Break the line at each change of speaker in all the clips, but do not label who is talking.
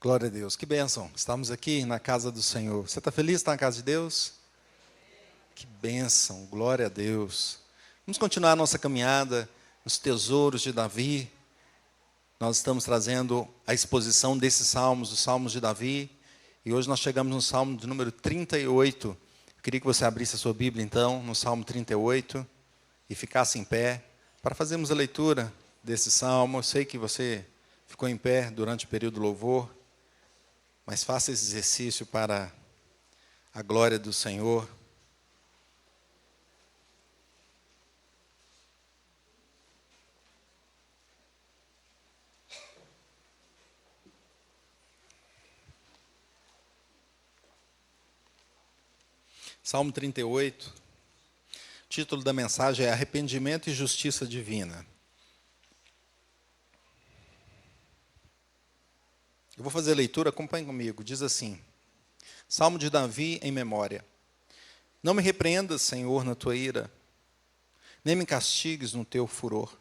Glória a Deus, que bênção. Estamos aqui na casa do Senhor. Você está feliz de estar na casa de Deus? Que bênção, glória a Deus. Vamos continuar a nossa caminhada nos tesouros de Davi. Nós estamos trazendo a exposição desses salmos, os salmos de Davi. E hoje nós chegamos no salmo de número 38. Eu queria que você abrisse a sua Bíblia, então, no salmo 38, e ficasse em pé, para fazermos a leitura desse salmo. Eu sei que você ficou em pé durante o período do louvor, mas faça esse exercício para a glória do Senhor. Salmo 38, o título da mensagem é Arrependimento e Justiça Divina. Eu vou fazer a leitura, acompanhe comigo. Diz assim, Salmo de Davi em memória. Não me repreendas, Senhor, na tua ira, nem me castigues no teu furor.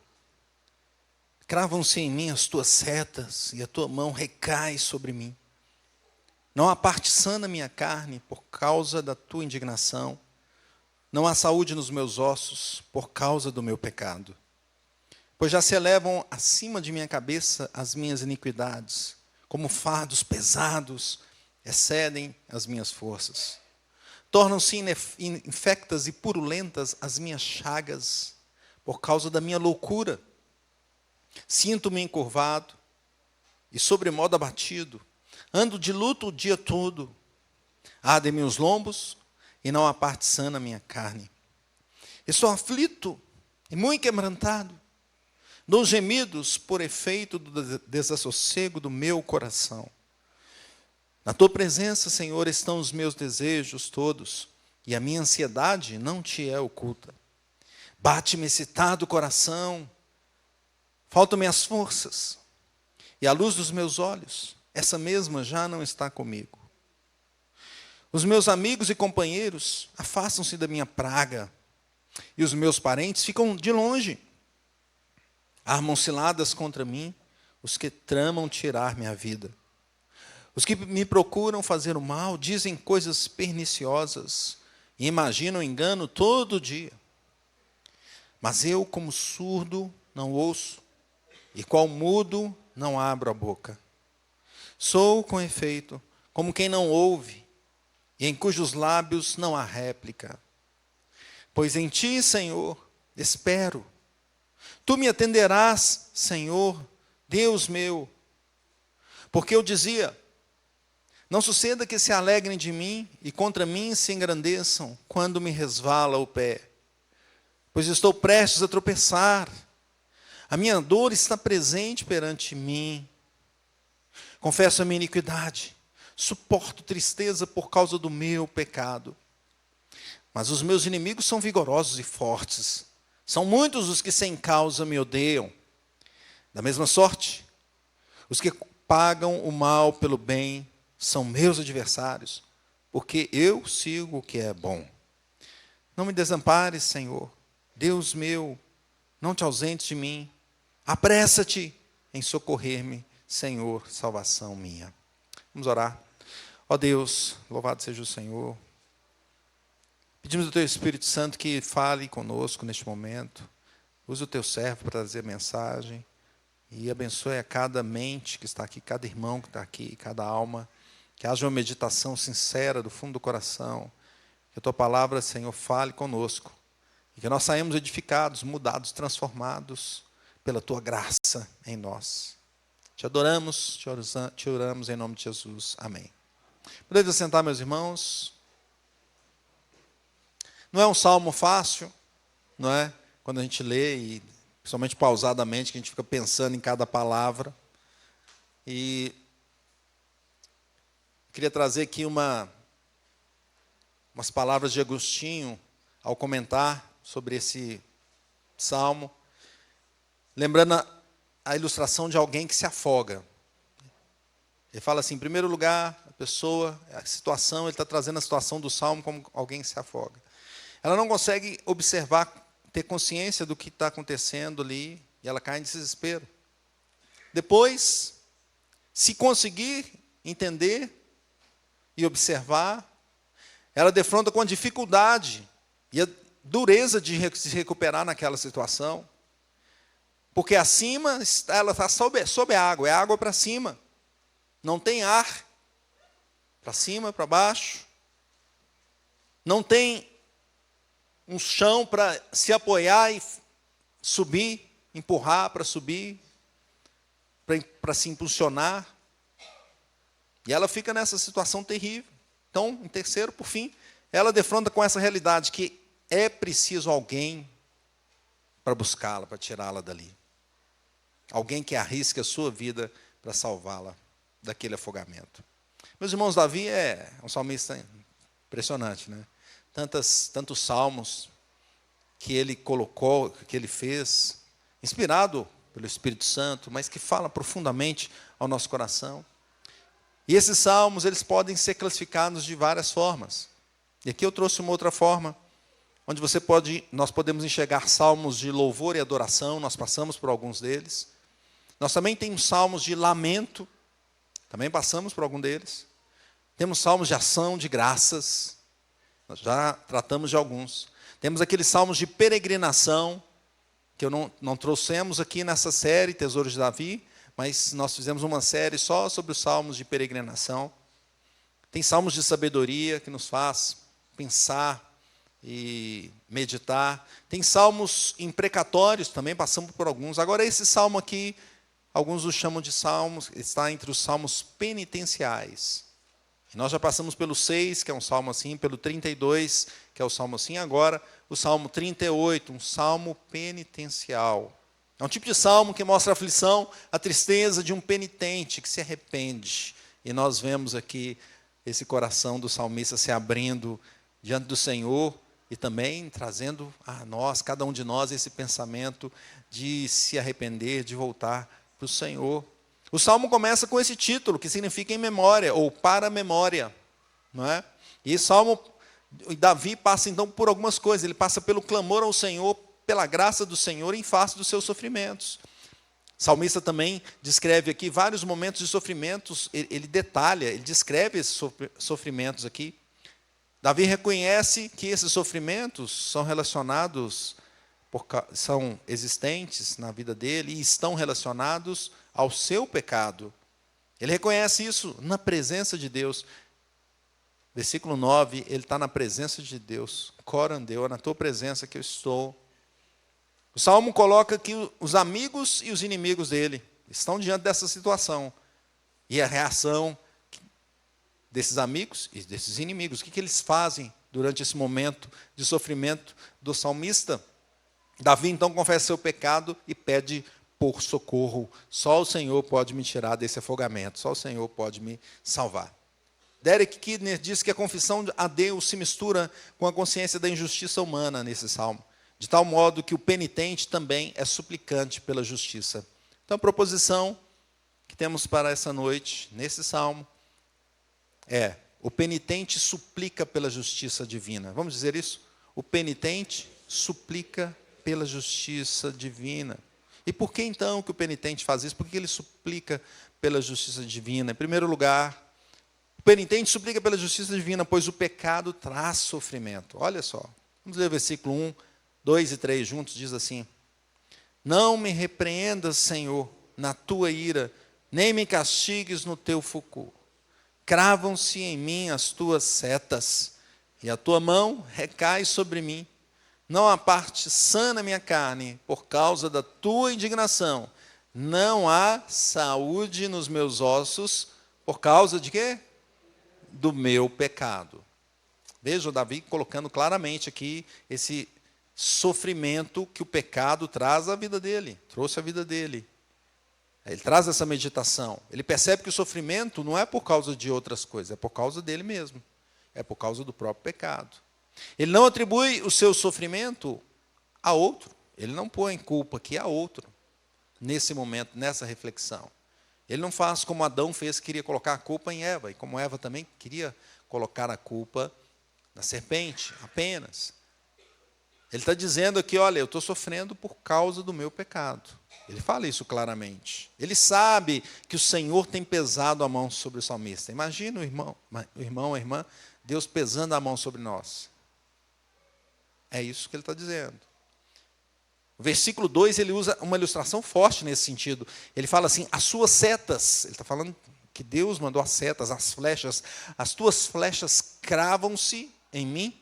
Cravam-se em mim as tuas setas, e a tua mão recai sobre mim. Não há parte sã na minha carne, por causa da tua indignação. Não há saúde nos meus ossos, por causa do meu pecado. Pois já se elevam acima de minha cabeça as minhas iniquidades, como fardos pesados, excedem as minhas forças. Tornam-se infectas e purulentas as minhas chagas, por causa da minha loucura. Sinto-me encurvado e sobremodo abatido. Ando de luto o dia todo. Ardem-me os lombos e não há parte sã na minha carne. Estou aflito e muito quebrantado. Dou gemidos por efeito do desassossego do meu coração. Na tua presença, Senhor, estão os meus desejos todos, e a minha ansiedade não te é oculta. Bate-me excitado o coração, faltam-me as forças, e a luz dos meus olhos, essa mesma já não está comigo. Os meus amigos e companheiros afastam-se da minha praga, e os meus parentes ficam de longe. Armam ciladas contra mim os que tramam tirar minha vida. Os que me procuram fazer o mal dizem coisas perniciosas e imaginam engano todo dia. Mas eu, como surdo, não ouço, e qual mudo, não abro a boca. Sou, com efeito, como quem não ouve, e em cujos lábios não há réplica. Pois em ti, Senhor, espero. Tu me atenderás, Senhor, Deus meu. Porque eu dizia, não suceda que se alegrem de mim e contra mim se engrandeçam quando me resvala o pé. Pois estou prestes a tropeçar. A minha dor está presente perante mim. Confesso a minha iniquidade. Suporto tristeza por causa do meu pecado. Mas os meus inimigos são vigorosos e fortes. São muitos os que sem causa me odeiam. Da mesma sorte, os que pagam o mal pelo bem são meus adversários, porque eu sigo o que é bom. Não me desampares, Senhor, Deus meu, não te ausentes de mim. Apressa-te em socorrer-me, Senhor, salvação minha. Vamos orar. Ó Deus, louvado seja o Senhor. Pedimos ao Teu Espírito Santo que fale conosco neste momento. Use o Teu servo para trazer a mensagem. E abençoe a cada mente que está aqui, cada irmão que está aqui, cada alma. Que haja uma meditação sincera do fundo do coração. Que a Tua palavra, Senhor, fale conosco. E que nós saímos edificados, mudados, transformados pela Tua graça em nós. Te adoramos, te oramos em nome de Jesus. Amém. Podemos assentar, meus irmãos. Não é um salmo fácil, não é? Quando a gente lê, e principalmente pausadamente, que a gente fica pensando em cada palavra. E queria trazer aqui umas palavras de Agostinho, ao comentar sobre esse salmo, lembrando a ilustração de alguém que se afoga. Ele fala assim, em primeiro lugar, a pessoa, a situação, ele está trazendo a situação do salmo como alguém que se afoga. Ela não consegue observar, ter consciência do que está acontecendo ali, e ela cai em desespero. Depois, se conseguir entender e observar. Ela defronta com a dificuldade e a dureza de se recuperar naquela situação. Porque acima, ela está sob a água, é água para cima. Não tem ar para cima, para baixo. Não tem um chão para se apoiar e subir, empurrar para subir, para se impulsionar. E ela fica nessa situação terrível. Então, em terceiro, por fim, ela defronta com essa realidade que é preciso alguém para buscá-la, para tirá-la dali. Alguém que arrisque a sua vida para salvá-la daquele afogamento. Meus irmãos, Davi é um salmista impressionante, né? Tantos salmos que ele colocou, que ele fez, inspirado pelo Espírito Santo, mas que fala profundamente ao nosso coração. E esses salmos, eles podem ser classificados de várias formas. E aqui eu trouxe uma outra forma, onde nós podemos enxergar salmos de louvor e adoração, nós passamos por alguns deles. Nós também temos salmos de lamento, também passamos por algum deles. Temos salmos de ação, de graças, nós já tratamos de alguns. Temos aqueles salmos de peregrinação, que não trouxemos aqui nessa série, Tesouros de Davi, mas nós fizemos uma série só sobre os salmos de peregrinação. Tem salmos de sabedoria, que nos faz pensar e meditar. Tem salmos imprecatórios, também passamos por alguns. Agora, esse salmo aqui, alguns o chamam de salmos, está entre os salmos penitenciais. E nós já passamos pelo 6, que é um salmo assim, pelo 32, que é o salmo assim. Agora, o salmo 38, um salmo penitencial. É um tipo de salmo que mostra a aflição, a tristeza de um penitente que se arrepende. E nós vemos aqui esse coração do salmista se abrindo diante do Senhor e também trazendo a nós, cada um de nós, esse pensamento de se arrepender, de voltar para o Senhor. O salmo começa com esse título, que significa em memória, ou para a memória. Não é? E Davi passa então por algumas coisas. Ele passa pelo clamor ao Senhor, pela graça do Senhor em face dos seus sofrimentos. O salmista também descreve aqui vários momentos de sofrimentos, ele detalha, ele descreve esses sofrimentos aqui. Davi reconhece que esses sofrimentos são são existentes na vida dele e estão relacionados ao seu pecado. Ele reconhece isso na presença de Deus. Versículo 9, ele está na presença de Deus. Corandeu, é na tua presença que eu estou. O Salmo coloca que os amigos e os inimigos dele estão diante dessa situação. E a reação desses amigos e desses inimigos, o que eles fazem durante esse momento de sofrimento do salmista? Davi então confessa seu pecado e pede por socorro. Só o Senhor pode me tirar desse afogamento, só o Senhor pode me salvar. Derek Kidner diz que a confissão a Deus se mistura com a consciência da injustiça humana nesse salmo, de tal modo que o penitente também é suplicante pela justiça. Então, a proposição que temos para essa noite, nesse salmo, é: o penitente suplica pela justiça divina. Vamos dizer isso? O penitente suplica pela justiça divina. E por que então que o penitente faz isso? Por que ele suplica pela justiça divina? Em primeiro lugar, o penitente suplica pela justiça divina, pois o pecado traz sofrimento. Olha só, vamos ler o versículo 1, 2 e 3 juntos, diz assim: não me repreendas, Senhor, na tua ira, nem me castigues no teu furor. Cravam-se em mim as tuas setas, e a tua mão recai sobre mim. Não há parte sã na minha carne, por causa da tua indignação. Não há saúde nos meus ossos, por causa de quê? Do meu pecado. Veja o Davi colocando claramente aqui esse sofrimento que o pecado traz à vida dele, trouxe à vida dele. Ele traz essa meditação. Ele percebe que o sofrimento não é por causa de outras coisas, é por causa dele mesmo. É por causa do próprio pecado. Ele não atribui o seu sofrimento a outro. Ele não põe culpa aqui a outro, nesse momento, nessa reflexão. Ele não faz como Adão fez, queria colocar a culpa em Eva, e como Eva também queria colocar a culpa na serpente, apenas. Ele está dizendo aqui, olha, eu estou sofrendo por causa do meu pecado. Ele fala isso claramente. Ele sabe que o Senhor tem pesado a mão sobre o salmista. Imagina o irmão, a irmã, Deus pesando a mão sobre nós. É isso que ele está dizendo. O versículo 2, ele usa uma ilustração forte nesse sentido. Ele fala assim, as suas setas. Ele está falando que Deus mandou as setas, as flechas. As tuas flechas cravam-se em mim.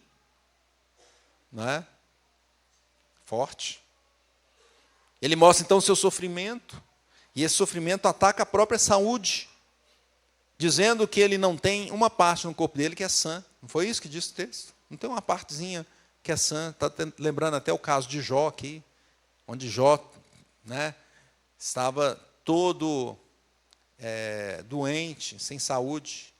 Não é? Forte. Ele mostra então o seu sofrimento. E esse sofrimento ataca a própria saúde. Dizendo que ele não tem uma parte no corpo dele que é sã. Não foi isso que disse o texto? Não tem uma partezinha que é sã. Está lembrando até o caso de Jó aqui. Onde Jó, né, estava todo doente, sem saúde.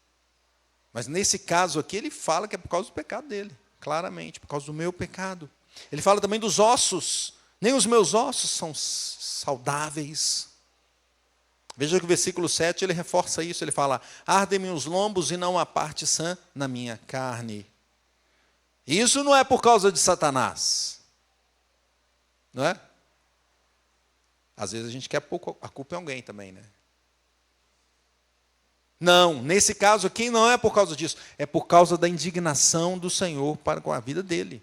Mas nesse caso aqui, ele fala que é por causa do pecado dele. Claramente, por causa do meu pecado. Ele fala também dos ossos. Nem os meus ossos são saudáveis. Veja que o versículo 7, ele reforça isso. Ele fala, ardem-me os lombos e não há parte sã na minha carne. Isso não é por causa de Satanás. Não é? Às vezes a gente quer pôr a culpa em alguém também, né? Não, nesse caso aqui não é por causa disso. É por causa da indignação do Senhor para com a vida dele.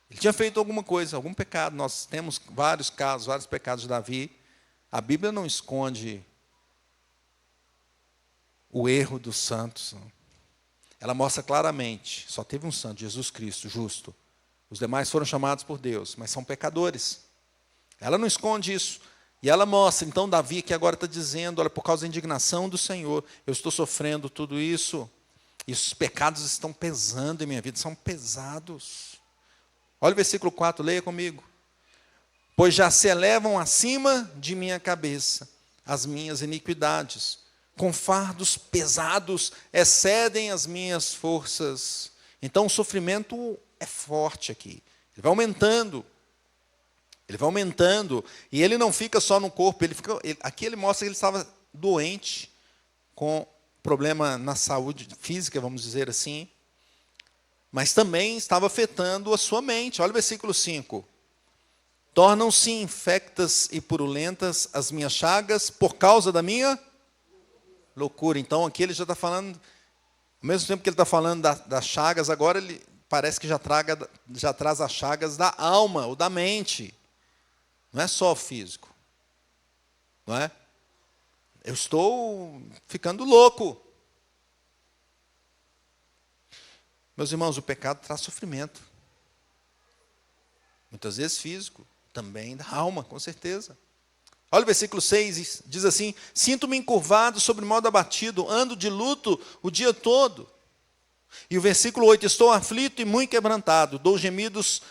Ele tinha feito alguma coisa, algum pecado. Nós temos vários casos, vários pecados de Davi. A Bíblia não esconde o erro dos santos. Ela mostra claramente, só teve um santo, Jesus Cristo, justo. Os demais foram chamados por Deus, mas são pecadores. Ela não esconde isso. E ela mostra, então, Davi, que agora está dizendo, olha, por causa da indignação do Senhor, eu estou sofrendo tudo isso, e os pecados estão pesando em minha vida, são pesados. Olha o versículo 4, leia comigo. Pois já se elevam acima de minha cabeça as minhas iniquidades, com fardos pesados excedem as minhas forças. Então o sofrimento é forte aqui, ele vai aumentando. Ele vai aumentando, e ele não fica só no corpo, aqui ele mostra que ele estava doente, com problema na saúde física, vamos dizer assim, mas também estava afetando a sua mente. Olha o versículo 5. Tornam-se infectas e purulentas as minhas chagas por causa da minha loucura. Então aqui ele já está falando, ao mesmo tempo que ele está falando das chagas, agora ele parece que já traz as chagas da alma ou da mente. Não é só o físico. Não é? Eu estou ficando louco. Meus irmãos, o pecado traz sofrimento. Muitas vezes físico, também da alma, com certeza. Olha o versículo 6, diz assim, sinto-me encurvado, sobre modo abatido, ando de luto o dia todo. E o versículo 8, estou aflito e muito quebrantado, dou gemidos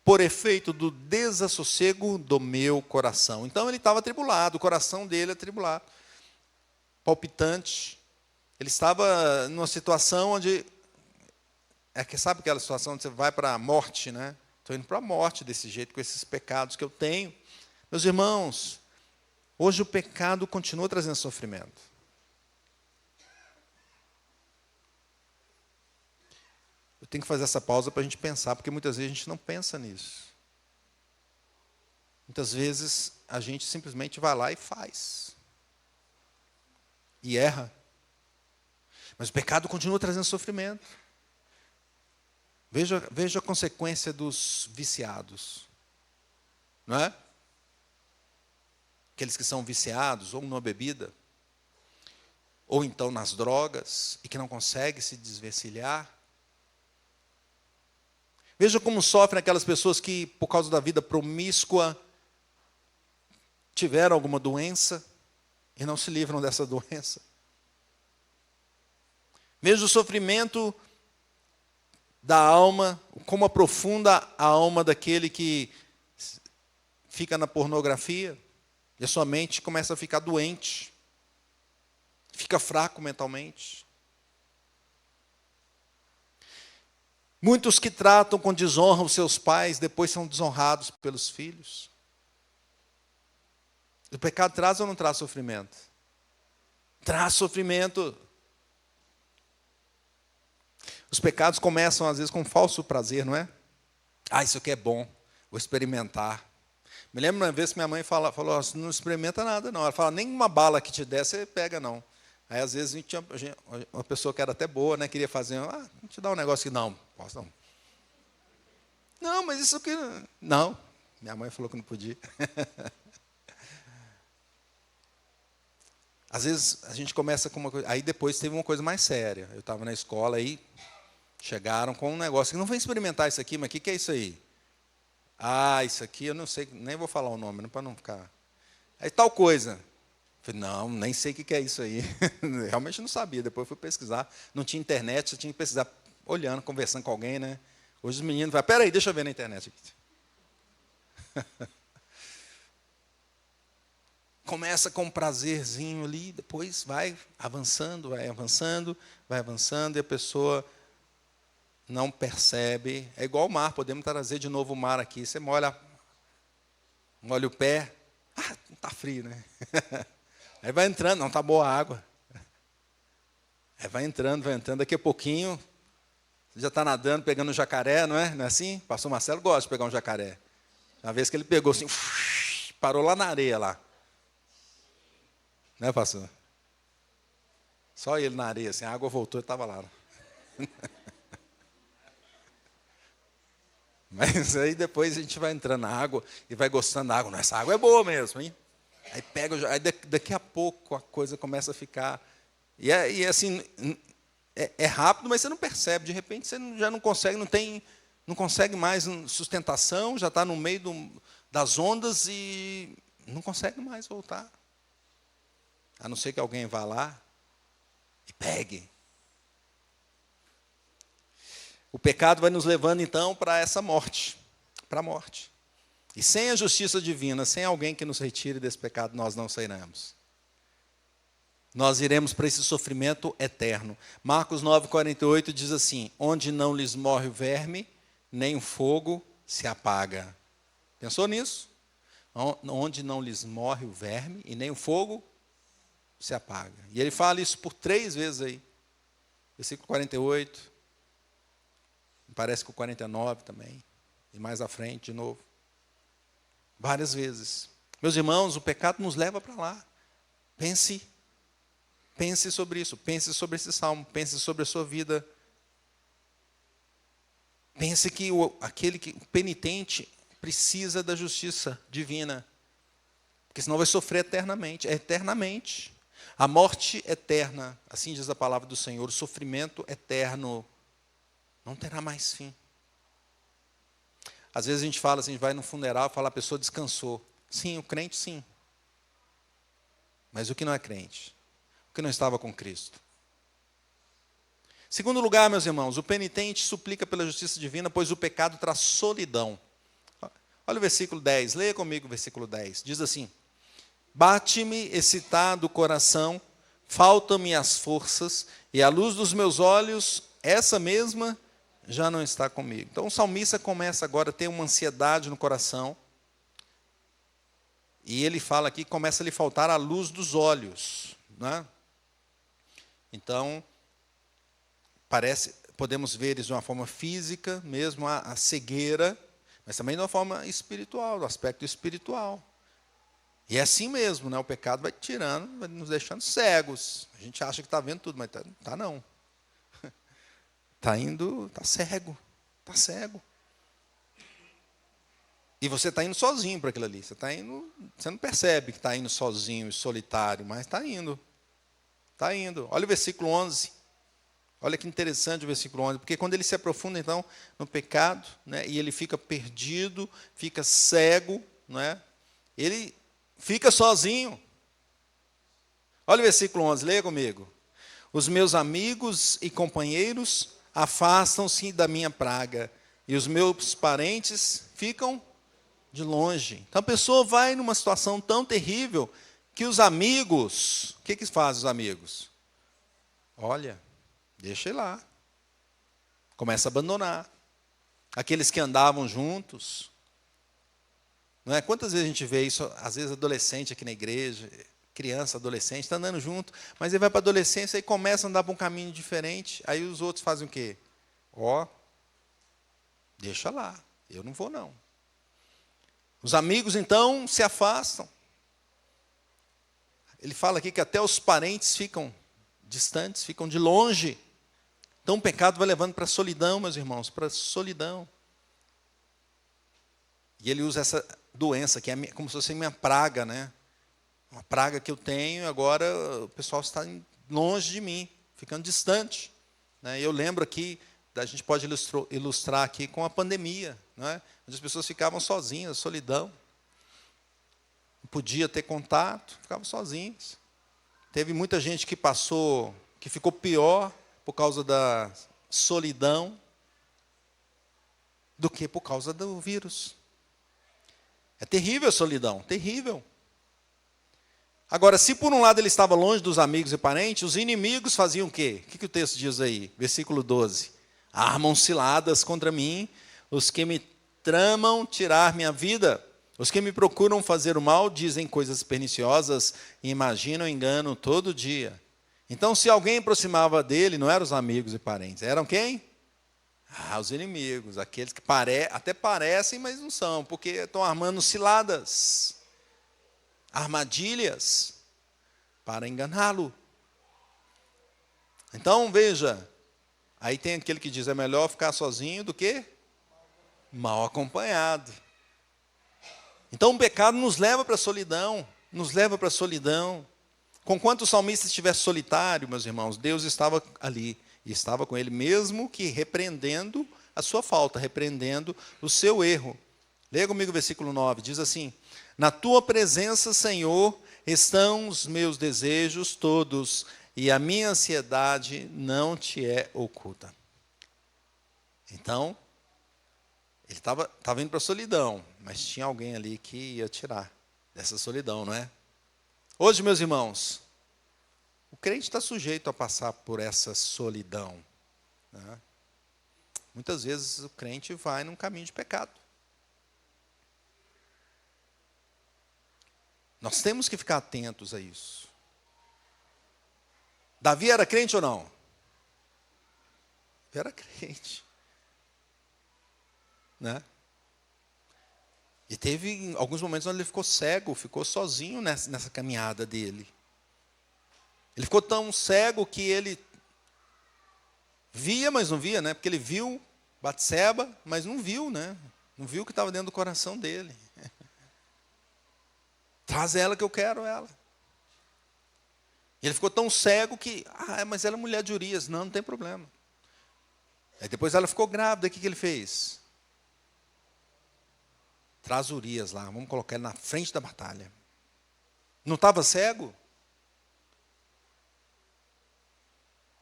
por efeito do desassossego do meu coração. Então ele estava atribulado, o coração dele atribulado, palpitante. Ele estava numa situação onde, sabe aquela situação onde você vai para a morte, né? Estou indo para a morte desse jeito, com esses pecados que eu tenho. Meus irmãos, hoje o pecado continua trazendo sofrimento. Eu tenho que fazer essa pausa para a gente pensar, porque muitas vezes a gente não pensa nisso. Muitas vezes a gente simplesmente vai lá e faz. E erra. Mas o pecado continua trazendo sofrimento. Veja a consequência dos viciados. Não é? Aqueles que são viciados, ou numa bebida, ou então nas drogas, e que não conseguem se desvencilhar. Veja como sofrem aquelas pessoas que, por causa da vida promíscua, tiveram alguma doença e não se livram dessa doença. Veja o sofrimento da alma, como aprofunda a alma daquele que fica na pornografia, e a sua mente começa a ficar doente, fica fraco mentalmente. Muitos que tratam com desonra os seus pais, depois são desonrados pelos filhos. O pecado traz ou não traz sofrimento? Traz sofrimento. Os pecados começam, às vezes, com falso prazer, não é? Ah, isso aqui é bom, vou experimentar. Me lembro uma vez que minha mãe falou, não experimenta nada não. Ela fala, nenhuma bala que te der, você pega não. Aí às vezes uma pessoa que era até boa, né, queria fazer, vou te dar um negócio aqui. Não, posso não. Não, mas isso aqui... Não, minha mãe falou que não podia. Às vezes a gente começa com uma coisa... Aí depois teve uma coisa mais séria. Eu estava na escola, aí chegaram com um negócio, não vem experimentar isso aqui, mas o que é isso aí? Ah, isso aqui eu não sei, nem vou falar o nome, para não ficar... Aí tal coisa. Eu falei, não, nem sei o que é isso aí. Realmente não sabia, depois fui pesquisar. Não tinha internet, você tinha que pesquisar olhando, conversando com alguém, né? Hoje os meninos falam, peraí, deixa eu ver na internet. Começa com um prazerzinho ali, depois vai avançando, vai avançando, vai avançando, e a pessoa não percebe. É igual o mar, podemos trazer de novo o mar aqui. Você molha o pé, está frio, né? Aí vai entrando, não, está boa a água. Aí vai entrando, daqui a pouquinho, você já está nadando, pegando um jacaré, não é? Não é assim? Pastor Marcelo gosta de pegar um jacaré. Uma vez que ele pegou assim, parou lá na areia, lá. Né, pastor? Só ele na areia, assim, a água voltou e estava lá. Mas aí depois a gente vai entrando na água e vai gostando da água. Essa água é boa mesmo, hein? Aí pega, aí daqui a pouco a coisa começa a ficar... E assim, é rápido, mas você não percebe. De repente você já não consegue, não consegue mais sustentação, já está no meio das ondas e não consegue mais voltar. A não ser que alguém vá lá e pegue. O pecado vai nos levando, então, para essa morte, para a morte. E sem a justiça divina, sem alguém que nos retire desse pecado, nós não sairemos. Nós iremos para esse sofrimento eterno. Marcos 9,48 diz assim, onde não lhes morre o verme, nem o fogo se apaga. Pensou nisso? Onde não lhes morre o verme e nem o fogo se apaga. E ele fala isso por 3 vezes aí. Versículo 48. Parece que o 49 também. E mais à frente, de novo. Várias vezes. Meus irmãos, o pecado nos leva para lá. Pense sobre isso. Pense sobre esse salmo. Pense sobre a sua vida. Pense que o penitente precisa da justiça divina. Porque senão vai sofrer eternamente. Eternamente. A morte eterna, assim diz a palavra do Senhor, o sofrimento eterno não terá mais fim. Às vezes a gente fala assim, a gente vai no funeral e fala, a pessoa descansou. Sim, o crente sim. Mas o que não é crente? O que não estava com Cristo? Segundo lugar, meus irmãos, o penitente suplica pela justiça divina, pois o pecado traz solidão. Olha o versículo 10, leia comigo o versículo 10. Diz assim, bate-me excitado o coração, faltam-me as forças, e a luz dos meus olhos, essa mesma, já não está comigo. Então o salmista começa agora a ter uma ansiedade no coração, e ele fala aqui que começa a lhe faltar a luz dos olhos. Né? Então, podemos ver isso de uma forma física, mesmo a cegueira, mas também de uma forma espiritual, do aspecto espiritual. E é assim mesmo, né? O pecado vai tirando, vai nos deixando cegos. A gente acha que está vendo tudo, mas tá não. Está cego. Está cego. E você está indo sozinho para aquilo ali. Você não percebe que está indo sozinho e solitário, mas está indo. Está indo. Olha o versículo 11. Olha que interessante o versículo 11. Porque quando ele se aprofunda, então, no pecado, né, e ele fica perdido, fica cego, né, ele fica sozinho. Olha o versículo 11, leia comigo. Os meus amigos e companheiros afastam-se da minha praga, e os meus parentes ficam de longe. Então a pessoa vai numa situação tão terrível que os amigos, o que fazem os amigos? Olha, deixa ele lá. Começa a abandonar. Aqueles que andavam juntos. Não é? Quantas vezes a gente vê isso, às vezes adolescente aqui na igreja, criança, adolescente, está andando junto, mas ele vai para a adolescência e começa a andar para um caminho diferente, aí os outros fazem o quê? Deixa lá, Eu não vou, não. Os amigos, então, se afastam. Ele fala aqui que até os parentes ficam distantes, ficam de longe. Então o pecado vai levando para a solidão, meus irmãos, para a solidão. E ele usa essa doença, que é como se fosse minha praga, né? Uma praga que eu tenho, e agora o pessoal está longe de mim, ficando distante. Né? Eu lembro aqui, a gente pode ilustrar aqui com a pandemia, né? Onde as pessoas ficavam sozinhas, solidão. Não podia ter contato, ficavam sozinhos. Teve muita gente que passou, que ficou pior por causa da solidão do que por causa do vírus. É terrível a solidão, terrível. Agora, se por um lado ele estava longe dos amigos e parentes, os inimigos faziam o quê? O que o texto diz aí? Versículo 12. Armam ciladas contra mim, os que me tramam tirar minha vida. Os que me procuram fazer o mal dizem coisas perniciosas e imaginam engano todo dia. Então, se alguém aproximava dele, não eram os amigos e parentes, eram quem? Os inimigos, aqueles que até parecem, mas não são, porque estão armando ciladas, armadilhas, para enganá-lo. Então, veja, aí tem aquele que diz, é melhor ficar sozinho do que mal acompanhado. Então, o pecado nos leva para a solidão, nos leva para a solidão. Conquanto o salmista estivesse solitário, meus irmãos, Deus estava ali, e estava com ele, mesmo que repreendendo a sua falta, repreendendo o seu erro. Leia comigo o versículo 9, diz assim, na tua presença, Senhor, estão os meus desejos todos, e a minha ansiedade não te é oculta. Então, ele estava indo para a solidão, mas tinha alguém ali que ia tirar dessa solidão, não é? Hoje, meus irmãos, o crente está sujeito a passar por essa solidão. Né? Muitas vezes o crente vai num caminho de pecado. Nós temos que ficar atentos a isso. Davi era crente ou não? Era crente. Né? E teve alguns momentos onde ele ficou cego, ficou sozinho nessa caminhada dele. Ele ficou tão cego que ele via, mas não via, né? Porque ele viu Batseba, mas não viu, né? Não viu o que estava dentro do coração dele. Traz ela que eu quero ela. Ele ficou tão cego que, mas ela é mulher de Urias. Não tem problema. Aí depois ela ficou grávida, o que ele fez? Traz Urias lá, vamos colocar ele na frente da batalha. Não estava cego?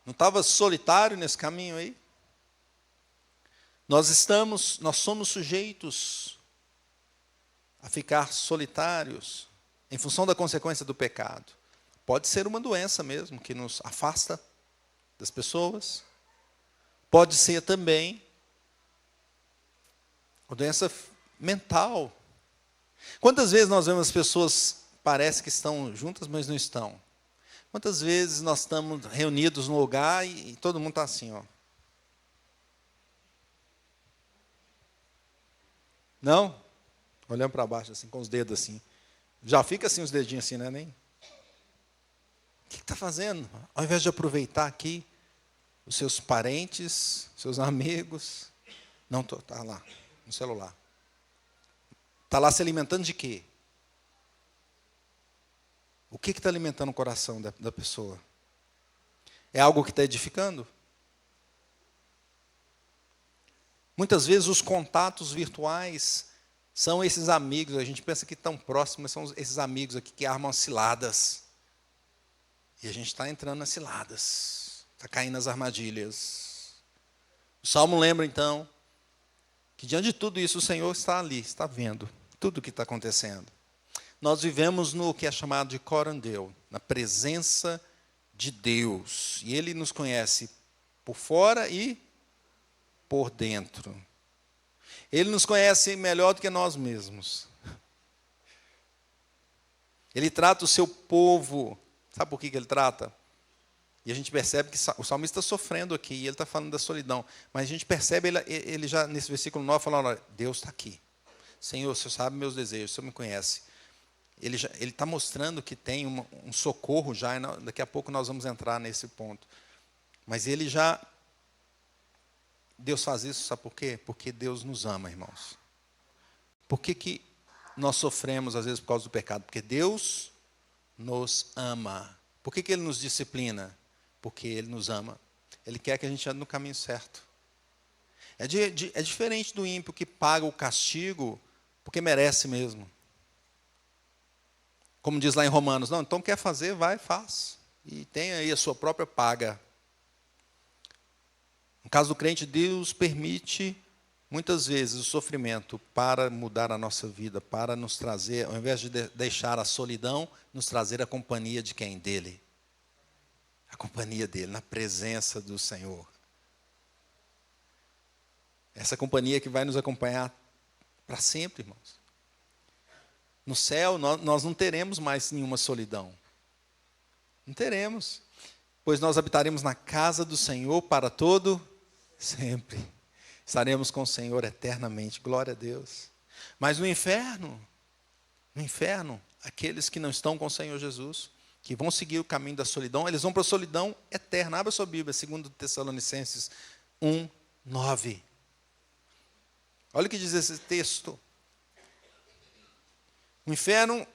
Não estava solitário nesse caminho aí? Nós somos sujeitos a ficar solitários em função da consequência do pecado. Pode ser uma doença mesmo, que nos afasta das pessoas. Pode ser também uma doença mental. Quantas vezes nós vemos as pessoas, parece que estão juntas, mas não estão? Quantas vezes nós estamos reunidos num lugar e todo mundo está assim, ó. Não? Olhando para baixo, assim, com os dedos assim. Já fica assim os dedinhos assim, né? Nem. O que está fazendo? Ao invés de aproveitar aqui os seus parentes, seus amigos. Não, está lá, no celular. Está lá se alimentando de quê? O que está alimentando o coração da pessoa? É algo que está edificando? Muitas vezes os contatos virtuais são esses amigos, a gente pensa que estão próximos, mas são esses amigos aqui que armam ciladas. E a gente está entrando nas ciladas, está caindo nas armadilhas. O Salmo lembra, então, que diante de tudo isso o Senhor está ali, está vendo tudo o que está acontecendo. Nós vivemos no que é chamado de corandeu, na presença de Deus. E Ele nos conhece por fora e por dentro. Ele nos conhece melhor do que nós mesmos. Ele trata o seu povo. Sabe por que ele trata? E a gente percebe que o salmista está sofrendo aqui, e ele está falando da solidão. Mas a gente percebe, ele já nesse versículo 9, falando, olha, Deus está aqui. Senhor, o Senhor sabe meus desejos, o Senhor me conhece. Ele está mostrando que tem um socorro já, e daqui a pouco nós vamos entrar nesse ponto. Mas Deus faz isso, sabe por quê? Porque Deus nos ama, irmãos. Por que nós sofremos, às vezes, por causa do pecado? Porque Deus nos ama. Por que Ele nos disciplina? Porque Ele nos ama. Ele quer que a gente ande no caminho certo. É diferente do ímpio que paga o castigo porque merece mesmo. Como diz lá em Romanos, não, então quer fazer, vai, faz. E tem aí a sua própria paga. No caso do crente, Deus permite, muitas vezes, o sofrimento para mudar a nossa vida, para nos trazer, ao invés de deixar a solidão, nos trazer a companhia de quem? Dele. A companhia dele, na presença do Senhor. Essa companhia que vai nos acompanhar para sempre, irmãos. No céu, nós não teremos mais nenhuma solidão. Não teremos. Pois nós habitaremos na casa do Senhor para todo sempre. Estaremos com o Senhor eternamente. Glória a Deus. Mas no inferno, aqueles que não estão com o Senhor Jesus, que vão seguir o caminho da solidão, eles vão para a solidão eterna. Abra a sua Bíblia, 2 Tessalonicenses 1:9. Olha o que diz esse texto. O inferno,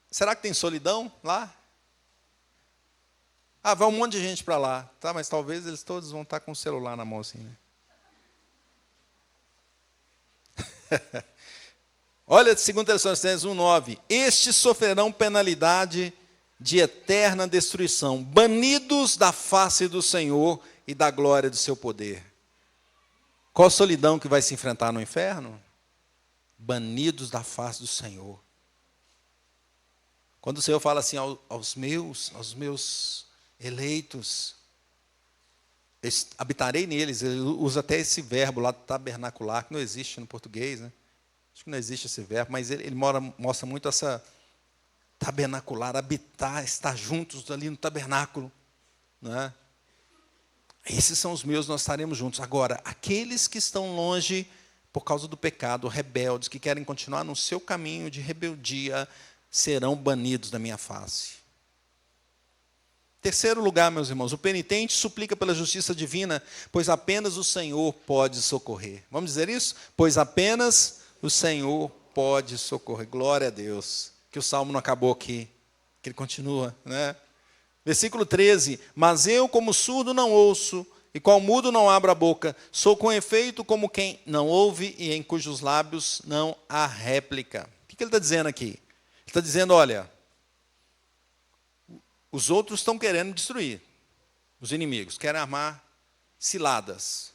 será que tem solidão lá? Ah, vai um monte de gente para lá. Tá, mas talvez eles todos vão estar com o celular na mão assim, né? Olha, 2 Tessalonicenses 1:9. Estes sofrerão penalidade de eterna destruição, banidos da face do Senhor e da glória do seu poder. Qual a solidão que vai se enfrentar no inferno? Banidos da face do Senhor. Quando o Senhor fala assim aos meus eleitos, habitarei neles, ele usa até esse verbo lá, tabernacular, que não existe no português, né? Acho que não existe esse verbo, mas ele mostra muito essa tabernacular, habitar, estar juntos ali no tabernáculo, não é? Esses são os meus, nós estaremos juntos. Agora, aqueles que estão longe por causa do pecado, rebeldes, que querem continuar no seu caminho de rebeldia, serão banidos da minha face. Terceiro lugar, meus irmãos, o penitente suplica pela justiça divina, pois apenas o Senhor pode socorrer. Vamos dizer isso? Pois apenas o Senhor pode socorrer. Glória a Deus. Que o salmo não acabou aqui, que ele continua, né? Versículo 13. Mas eu, como surdo, não ouço, e qual mudo não abro a boca, sou com efeito como quem não ouve e em cujos lábios não há réplica. O que ele está dizendo aqui? Ele está dizendo, olha, os outros estão querendo destruir, os inimigos, querem armar ciladas.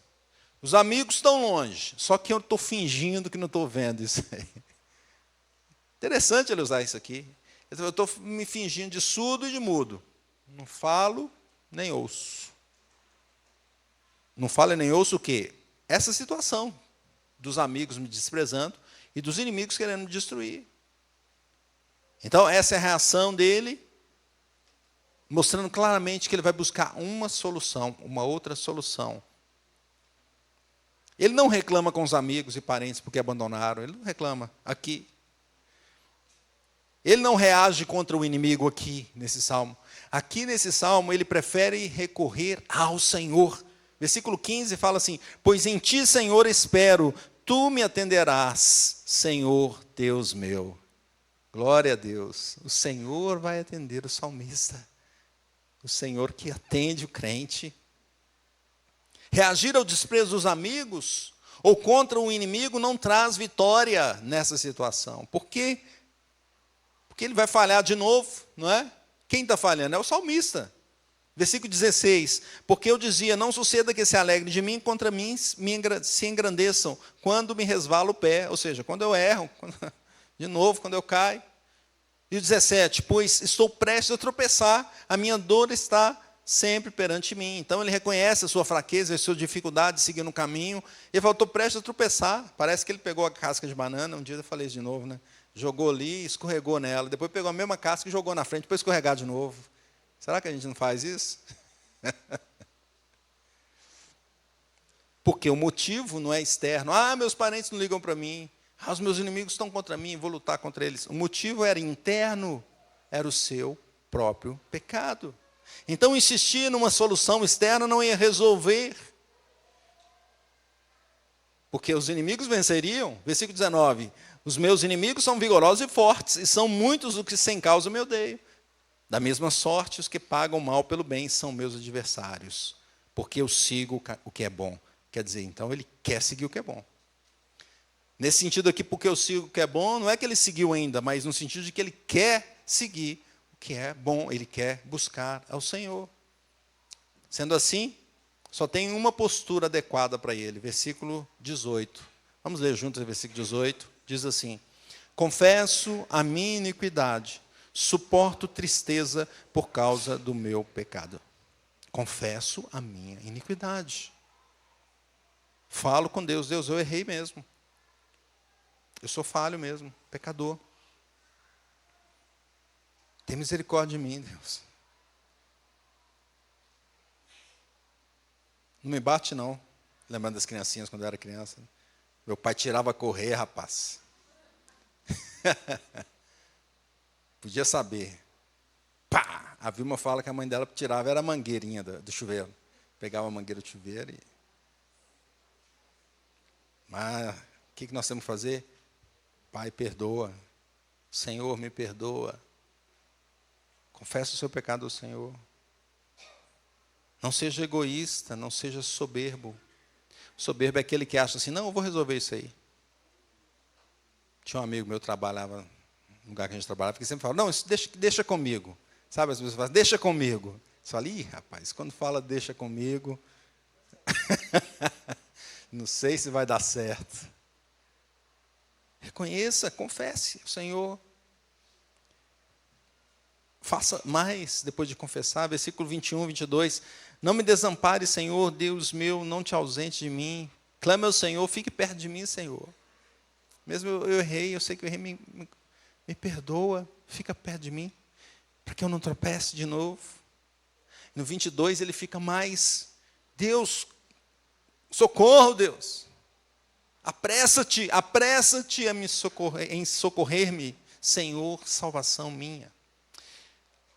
Os amigos estão longe, só que eu estou fingindo que não estou vendo isso aí. Interessante ele usar isso aqui. Eu estou me fingindo de surdo e de mudo. Não falo, nem ouço. Não falo e nem ouço o quê? Essa situação dos amigos me desprezando e dos inimigos querendo me destruir. Então, essa é a reação dele, mostrando claramente que ele vai buscar uma solução, uma outra solução. Ele não reclama com os amigos e parentes porque abandonaram, ele não reclama aqui. Ele não reage contra o inimigo aqui, nesse salmo. Aqui nesse salmo, ele prefere recorrer ao Senhor. Versículo 15 fala assim, pois em ti, Senhor, espero, tu me atenderás, Senhor Deus meu. Glória a Deus. O Senhor vai atender o salmista. O Senhor que atende o crente. Reagir ao desprezo dos amigos ou contra o inimigo não traz vitória nessa situação. Por quê? Porque ele vai falhar de novo, não é? Quem está falhando? É o salmista. Versículo 16. Porque eu dizia, não suceda que se alegrem de mim, contra mim se engrandeçam, quando me resvala o pé. Ou seja, quando eu erro, de novo, quando eu caio. E o 17, pois estou prestes a tropeçar, a minha dor está sempre perante mim. Então ele reconhece a sua fraqueza, a sua dificuldade de seguir no caminho. Ele falou, estou prestes a tropeçar. Parece que ele pegou a casca de banana, um dia eu falei isso de novo, né? Jogou ali, escorregou nela. Depois pegou a mesma casca e jogou na frente, depois escorregar de novo. Será que a gente não faz isso? Porque o motivo não é externo. Ah, meus parentes não ligam para mim. Ah, os meus inimigos estão contra mim, vou lutar contra eles. O motivo era interno, era o seu próprio pecado. Então, insistir numa solução externa não ia resolver. Porque os inimigos venceriam. Versículo 19. Os meus inimigos são vigorosos e fortes, e são muitos os que sem causa me odeiam. Da mesma sorte, os que pagam mal pelo bem são meus adversários, porque eu sigo o que é bom. Quer dizer, então, ele quer seguir o que é bom. Nesse sentido aqui, porque eu sigo o que é bom, não é que ele seguiu ainda, mas no sentido de que ele quer seguir o que é bom, ele quer buscar ao Senhor. Sendo assim, só tem uma postura adequada para ele. Versículo 18. Vamos ler juntos o versículo 18. Diz assim: confesso a minha iniquidade, suporto tristeza por causa do meu pecado. Confesso a minha iniquidade. Falo com Deus, Deus, eu errei mesmo. Eu sou falho mesmo, pecador. Tem misericórdia de mim, Deus. Não me bate, não. Lembrando das criancinhas quando eu era criança. Meu pai tirava a correr, rapaz. Podia saber. Pá! A Vilma fala que a mãe dela tirava, era a mangueirinha do chuveiro. Pegava a mangueira do chuveiro e... Mas o que nós temos que fazer? Pai, perdoa. Senhor, me perdoa. Confessa o seu pecado ao Senhor. Não seja egoísta, não seja soberbo. Soberbo é aquele que acha assim, não, eu vou resolver isso aí. Tinha um amigo meu que trabalhava no lugar que a gente trabalhava, que sempre falava, não, isso deixa comigo. Sabe, as pessoas falam, deixa comigo. Você fala, ih, rapaz, quando fala deixa comigo, não sei se vai dar certo. Reconheça, confesse ao Senhor. Faça mais depois de confessar. Versículo 21, 22. Não me desampare, Senhor, Deus meu, não te ausente de mim. Clame ao Senhor, fique perto de mim, Senhor. Mesmo eu errei, eu sei que eu errei, me perdoa, fica perto de mim, para que eu não tropece de novo. No 22 ele fica mais, Deus, socorro, Deus. Apressa-te em socorrer-me, Senhor, salvação minha.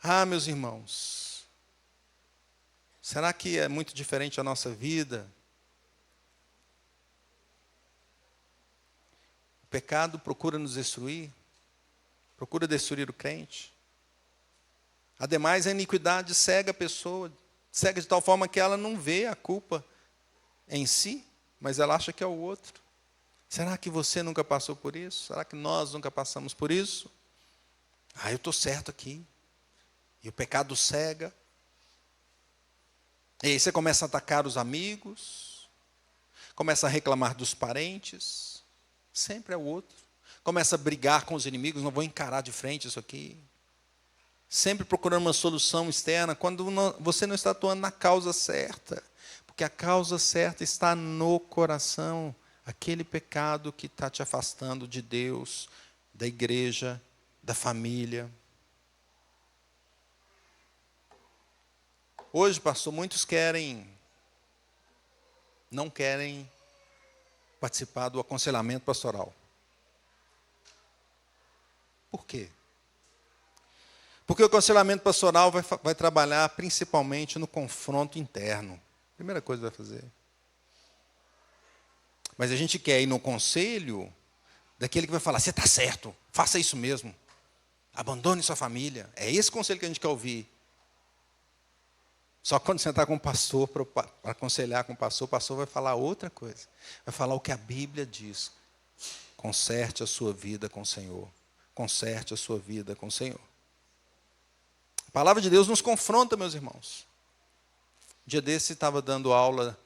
Ah, meus irmãos, será que é muito diferente a nossa vida? O pecado procura nos destruir, procura destruir o crente. Ademais, a iniquidade cega a pessoa, cega de tal forma que ela não vê a culpa em si, mas ela acha que é o outro. Será que você nunca passou por isso? Será que nós nunca passamos por isso? Ah, eu estou certo aqui. E o pecado cega. E aí você começa a atacar os amigos, começa a reclamar dos parentes, sempre é o outro. Começa a brigar com os inimigos, não vou encarar de frente isso aqui. Sempre procurando uma solução externa, quando você não está atuando na causa certa. Porque a causa certa está no coração. Aquele pecado que está te afastando de Deus, da igreja, da família. Hoje, pastor, muitos não querem participar do aconselhamento pastoral. Por quê? Porque o aconselhamento pastoral vai trabalhar principalmente no confronto interno. Primeira coisa que vai fazer. Mas a gente quer ir no conselho daquele que vai falar, você está certo, faça isso mesmo. Abandone sua família. É esse conselho que a gente quer ouvir. Só que quando sentar com o pastor, para aconselhar com o pastor vai falar outra coisa. Vai falar o que a Bíblia diz. Conserte a sua vida com o Senhor. Conserte a sua vida com o Senhor. A palavra de Deus nos confronta, meus irmãos. Um dia desse estava dando aula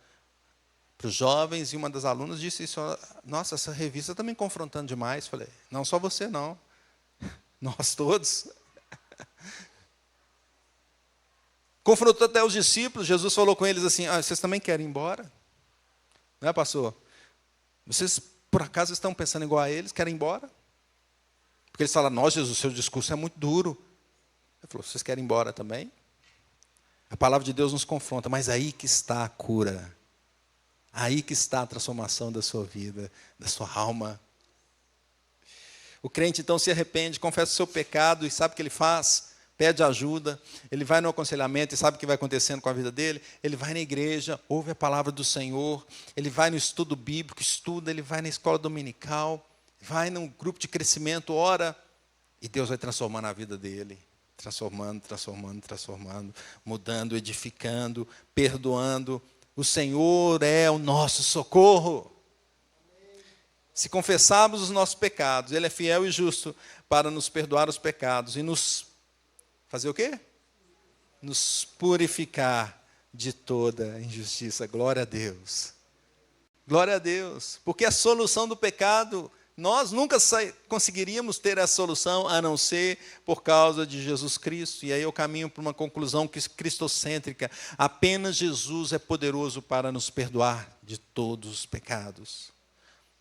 para os jovens e uma das alunas disse isso, nossa, essa revista está me confrontando demais. Falei, não só você não, nós todos. Confrontou até os discípulos, Jesus falou com eles assim, vocês também querem ir embora? Não é, pastor? Vocês, por acaso, estão pensando igual a eles, querem ir embora? Porque eles falaram, Jesus, o seu discurso é muito duro. Ele falou, vocês querem ir embora também? A palavra de Deus nos confronta, mas aí que está a cura. Aí que está a transformação da sua vida, da sua alma. O crente então se arrepende, confessa o seu pecado e sabe o que ele faz? Pede ajuda, ele vai no aconselhamento e sabe o que vai acontecendo com a vida dele. Ele vai na igreja, ouve a palavra do Senhor, ele vai no estudo bíblico, estuda, ele vai na escola dominical, vai num grupo de crescimento, ora, e Deus vai transformando a vida dele. Transformando, mudando, edificando, perdoando. O Senhor é o nosso socorro. Se confessarmos os nossos pecados, Ele é fiel e justo para nos perdoar os pecados e nos fazer o quê? Nos purificar de toda injustiça. Glória a Deus. Glória a Deus. Porque a solução do pecado, nós nunca conseguiríamos ter a solução a não ser por causa de Jesus Cristo. E aí eu caminho para uma conclusão cristocêntrica. Apenas Jesus é poderoso para nos perdoar de todos os pecados.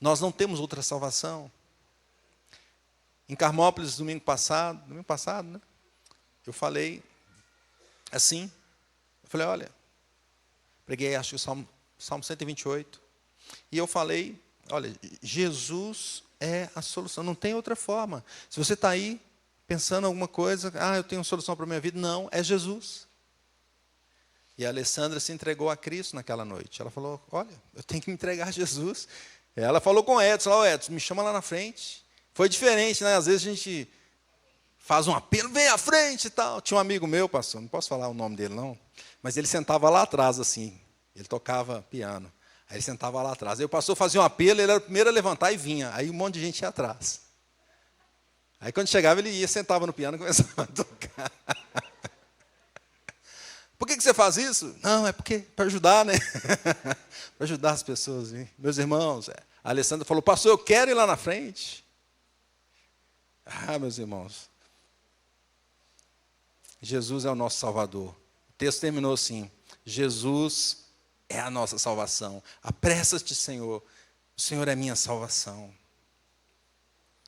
Nós não temos outra salvação. Em Carmópolis, domingo passado, né? Eu falei assim, eu falei, olha, preguei acho que o Salmo 128, e eu falei, olha, Jesus é a solução, não tem outra forma. Se você está aí pensando em alguma coisa, eu tenho uma solução para a minha vida, não, é Jesus. E a Alessandra se entregou a Cristo naquela noite. Ela falou, olha, eu tenho que me entregar a Jesus. Ela falou com o Edson, Edson, me chama lá na frente. Foi diferente, né? Às vezes a gente faz um apelo, vem à frente e tal. Tinha um amigo meu, pastor, não posso falar o nome dele não, mas ele sentava lá atrás assim, ele tocava piano. Aí ele sentava lá atrás. Aí o pastor fazia um apelo, ele era o primeiro a levantar e vinha. Aí um monte de gente ia atrás. Aí quando chegava ele ia, sentava no piano e começava a tocar. Por que você faz isso? Não, é porque para ajudar, né? Para ajudar as pessoas. Hein? Meus irmãos, a Alessandra falou, pastor, eu quero ir lá na frente. Meus irmãos, Jesus é o nosso Salvador. O texto terminou assim, Jesus é a nossa salvação. Apressa-te, Senhor, o Senhor é minha salvação.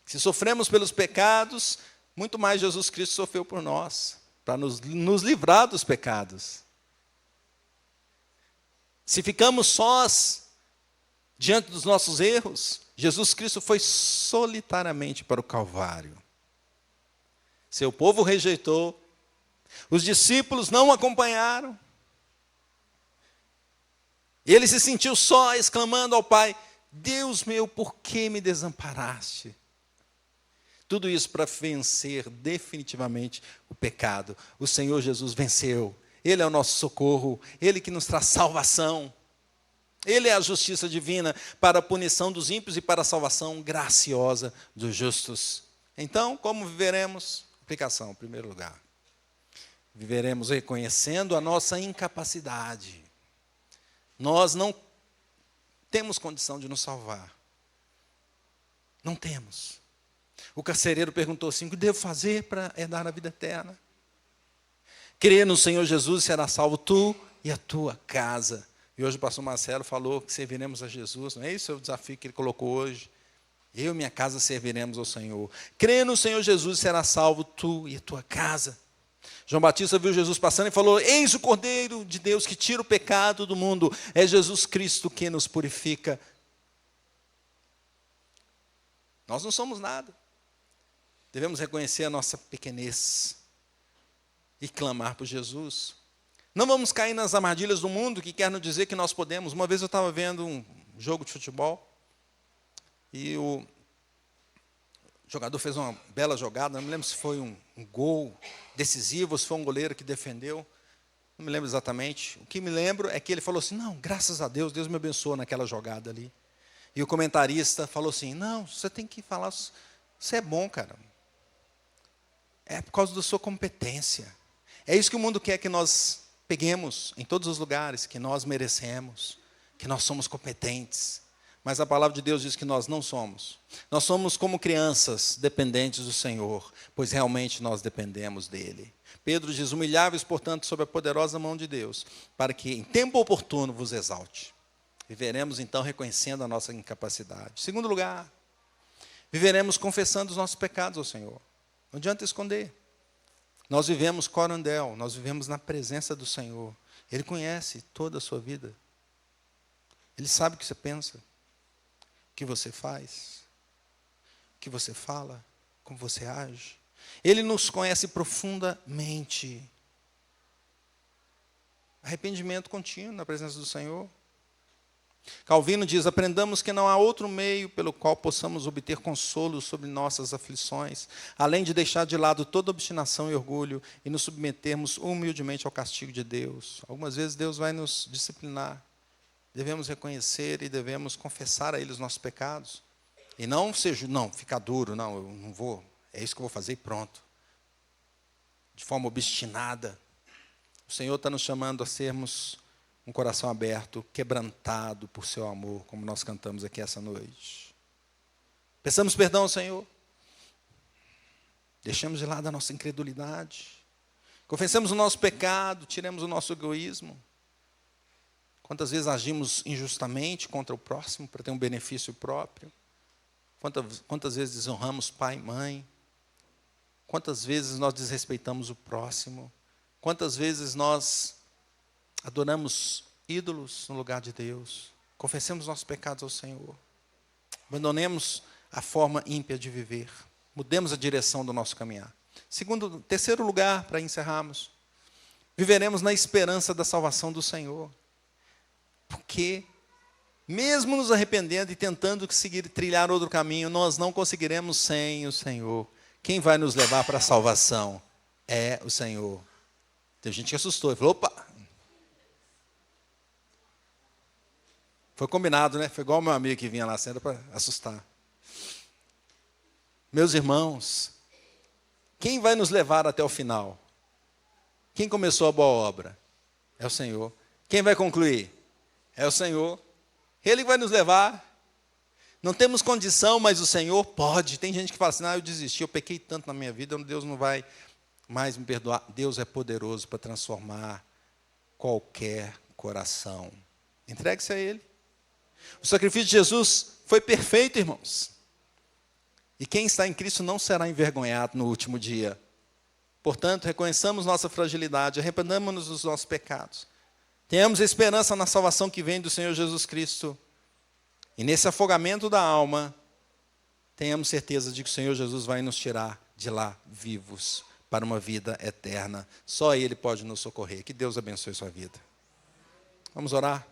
Se sofremos pelos pecados, muito mais Jesus Cristo sofreu por nós, para nos livrar dos pecados. Se ficamos sós diante dos nossos erros, Jesus Cristo foi solitariamente para o Calvário. Seu povo rejeitou, os discípulos não o acompanharam. Ele se sentiu só, exclamando ao Pai, Deus meu, por que me desamparaste? Tudo isso para vencer definitivamente o pecado. O Senhor Jesus venceu. Ele é o nosso socorro, Ele que nos traz salvação. Ele é a justiça divina para a punição dos ímpios e para a salvação graciosa dos justos. Então, como viveremos? Aplicação, em primeiro lugar. Viveremos reconhecendo a nossa incapacidade. Nós não temos condição de nos salvar. Não temos. O carcereiro perguntou assim, o que devo fazer para herdar a vida eterna? Crer no Senhor Jesus, será salvo tu e a tua casa. E hoje o pastor Marcelo falou que serviremos a Jesus, não é esse o desafio que ele colocou hoje? Eu e minha casa serviremos ao Senhor. Crê no Senhor Jesus, será salvo tu e a tua casa. João Batista viu Jesus passando e falou, eis o Cordeiro de Deus que tira o pecado do mundo. É Jesus Cristo que nos purifica. Nós não somos nada. Devemos reconhecer a nossa pequenez e clamar por Jesus. Não vamos cair nas armadilhas do mundo que quer nos dizer que nós podemos. Uma vez eu estava vendo um jogo de futebol e o jogador fez uma bela jogada, não me lembro se foi um gol decisivo, ou se foi um goleiro que defendeu, não me lembro exatamente. O que me lembro é que ele falou assim, não, graças a Deus, Deus me abençoou naquela jogada ali. E o comentarista falou assim, não, você tem que falar, você é bom, cara. É por causa da sua competência. É isso que o mundo quer que nós peguemos em todos os lugares, que nós merecemos, que nós somos competentes. Mas a palavra de Deus diz que nós não somos. Nós somos como crianças dependentes do Senhor, pois realmente nós dependemos dEle. Pedro diz, humilháveis, portanto, sob a poderosa mão de Deus, para que em tempo oportuno vos exalte. Viveremos então reconhecendo a nossa incapacidade. Segundo lugar, viveremos confessando os nossos pecados ao Senhor. Não adianta esconder. Nós vivemos corandel, nós vivemos na presença do Senhor. Ele conhece toda a sua vida. Ele sabe o que você pensa, o que você faz, o que você fala, como você age. Ele nos conhece profundamente. Arrependimento contínuo na presença do Senhor. Calvino diz: aprendamos que não há outro meio pelo qual possamos obter consolo sobre nossas aflições, além de deixar de lado toda obstinação e orgulho e nos submetermos humildemente ao castigo de Deus. Algumas vezes Deus vai nos disciplinar. Devemos reconhecer e devemos confessar a Ele os nossos pecados. E não ficar duro, não, eu não vou, é isso que eu vou fazer e pronto. De forma obstinada. O Senhor está nos chamando a sermos um coração aberto, quebrantado por seu amor, como nós cantamos aqui essa noite. Peçamos perdão ao Senhor. Deixemos de lado a nossa incredulidade. Confessemos o nosso pecado, tiremos o nosso egoísmo. Quantas vezes agimos injustamente contra o próximo para ter um benefício próprio? Quantas vezes desonramos pai e mãe? Quantas vezes nós desrespeitamos o próximo? Quantas vezes nós adoramos ídolos no lugar de Deus? Confessemos nossos pecados ao Senhor. Abandonemos a forma ímpia de viver. Mudemos a direção do nosso caminhar. Terceiro lugar, para encerrarmos. Viveremos na esperança da salvação do Senhor. Porque, mesmo nos arrependendo e tentando trilhar outro caminho, nós não conseguiremos sem o Senhor. Quem vai nos levar para a salvação é o Senhor. Tem gente que assustou e falou: opa! Foi combinado, né? Foi igual o meu amigo que vinha lá sendo para assustar. Meus irmãos, quem vai nos levar até o final? Quem começou a boa obra? É o Senhor. Quem vai concluir? É o Senhor. Ele vai nos levar. Não temos condição, mas o Senhor pode. Tem gente que fala assim: eu desisti, eu pequei tanto na minha vida, Deus não vai mais me perdoar. Deus é poderoso para transformar qualquer coração. Entregue-se a Ele. O sacrifício de Jesus foi perfeito, irmãos. E quem está em Cristo não será envergonhado no último dia. Portanto, reconheçamos nossa fragilidade, arrependamos-nos dos nossos pecados. Tenhamos esperança na salvação que vem do Senhor Jesus Cristo. E nesse afogamento da alma, tenhamos certeza de que o Senhor Jesus vai nos tirar de lá vivos para uma vida eterna. Só Ele pode nos socorrer. Que Deus abençoe sua vida. Vamos orar?